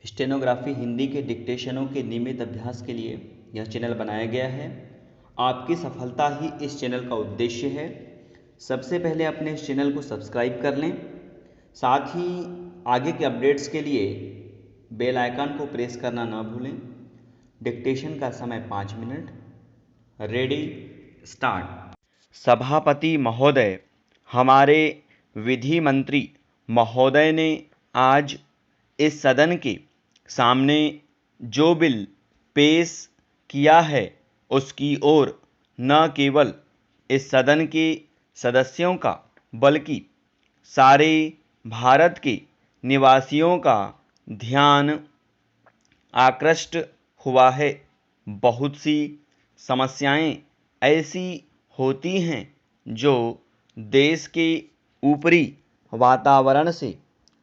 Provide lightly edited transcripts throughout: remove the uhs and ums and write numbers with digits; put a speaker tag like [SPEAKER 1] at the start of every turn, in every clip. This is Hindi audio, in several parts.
[SPEAKER 1] स्टेनोग्राफी हिंदी के डिक्टेशनों के नियमित अभ्यास के लिए यह चैनल बनाया गया है। आपकी सफलता ही इस चैनल का उद्देश्य है। सबसे पहले अपने इस चैनल को सब्सक्राइब कर लें, साथ ही आगे के अपडेट्स के लिए बेल आइकन को प्रेस करना ना भूलें। डिक्टेशन का समय 5 मिनट। Ready, start. सभापति महोदय, हमारे विधि मंत्री महोदय ने आज इस सदन के सामने जो बिल पेश किया है उसकी ओर न केवल इस सदन के सदस्यों का बल्कि सारे भारत के निवासियों का ध्यान आकृष्ट हुआ है। बहुत सी समस्याएं ऐसी होती हैं जो देश के ऊपरी वातावरण से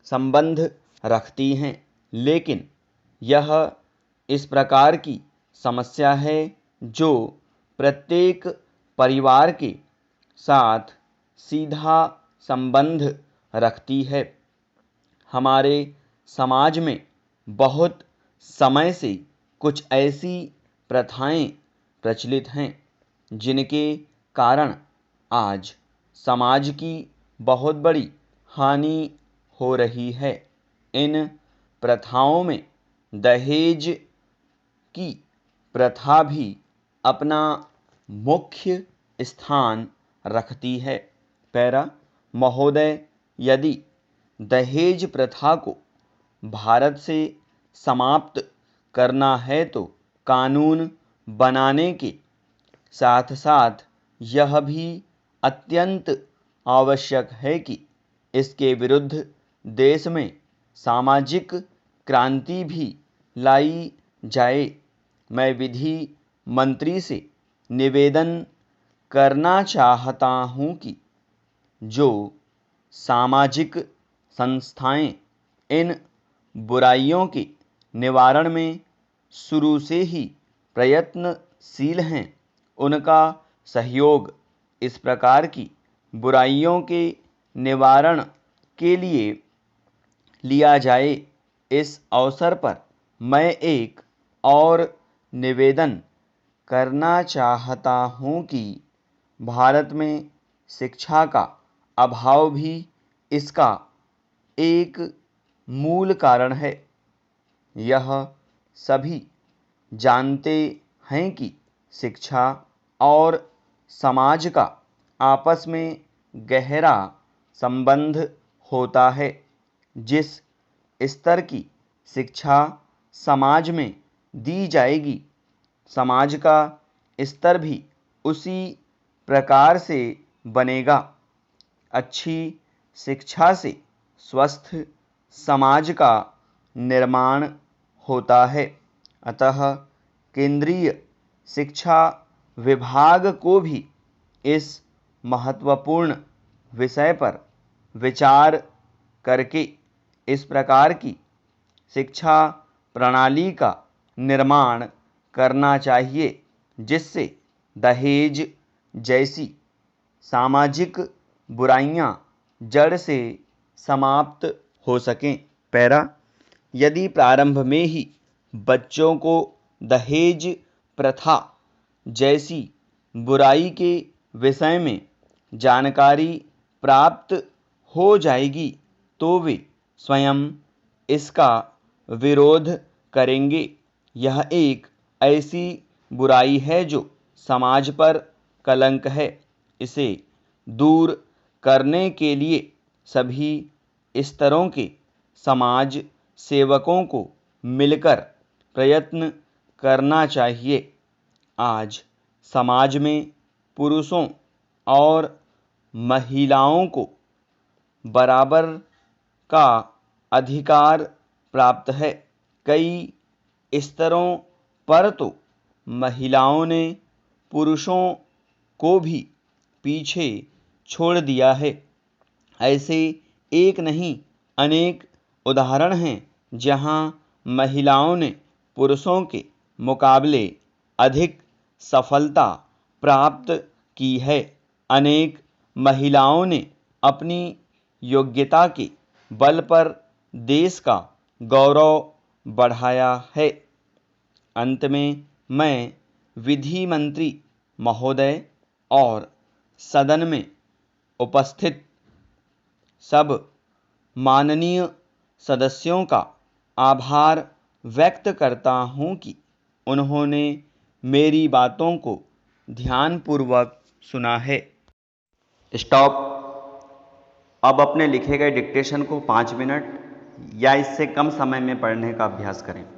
[SPEAKER 1] संबंध रखती हैं, लेकिन यह इस प्रकार की समस्या है जो प्रत्येक परिवार के साथ सीधा संबंध रखती है। हमारे समाज में बहुत समय से कुछ ऐसी प्रथाएं प्रचलित हैं जिनके कारण आज समाज की बहुत बड़ी हानि हो रही है। इन प्रथाओं में दहेज की प्रथा भी अपना मुख्य स्थान रखती है। पैरा महोदय, यदि दहेज प्रथा को भारत से समाप्त करना है तो कानून बनाने के साथ साथ यह भी अत्यंत आवश्यक है कि इसके विरुद्ध देश में सामाजिक क्रांति भी लाई जाए। मैं विधि मंत्री से निवेदन करना चाहता हूं कि जो सामाजिक संस्थाएं इन बुराइयों के निवारण में शुरू से ही प्रयत्नशील हैं, उनका सहयोग इस प्रकार की बुराइयों के निवारण के लिए लिया जाए। इस अवसर पर मैं एक और निवेदन करना चाहता हूं कि भारत में शिक्षा का अभाव भी इसका एक मूल कारण है। यह सभी जानते हैं कि शिक्षा और समाज का आपस में गहरा संबंध होता है। जिस स्तर की शिक्षा समाज में दी जाएगी, समाज का स्तर भी उसी प्रकार से बनेगा। अच्छी शिक्षा से स्वस्थ समाज का निर्माण होता है। अतः केंद्रीय शिक्षा विभाग को भी इस महत्वपूर्ण विषय पर विचार करके इस प्रकार की शिक्षा प्रणाली का निर्माण करना चाहिए जिससे दहेज जैसी सामाजिक बुराइयां जड़ से समाप्त हो सकें। पैरा, यदि प्रारंभ में ही बच्चों को दहेज प्रथा जैसी बुराई के विषय में जानकारी प्राप्त हो जाएगी तो वे स्वयं इसका विरोध करेंगे। यह एक ऐसी बुराई है जो समाज पर कलंक है। इसे दूर करने के लिए सभी स्तरों के समाज सेवकों को मिलकर प्रयत्न करना चाहिए। आज समाज में पुरुषों और महिलाओं को बराबर का अधिकार प्राप्त है। कई स्तरों पर तो महिलाओं ने पुरुषों को भी पीछे छोड़ दिया है। ऐसे एक नहीं अनेक उदाहरण हैं जहां महिलाओं ने पुरुषों के मुकाबले अधिक सफलता प्राप्त की है। अनेक महिलाओं ने अपनी योग्यता के बल पर देश का गौरव बढ़ाया है। अंत में मैं विधि मंत्री महोदय और सदन में उपस्थित सब माननीय सदस्यों का आभार व्यक्त करता हूं कि उन्होंने मेरी बातों को ध्यानपूर्वक सुना है। स्टॉप। अब अपने लिखे गए डिक्टेशन को 5 मिनट या इससे कम समय में पढ़ने का अभ्यास करें।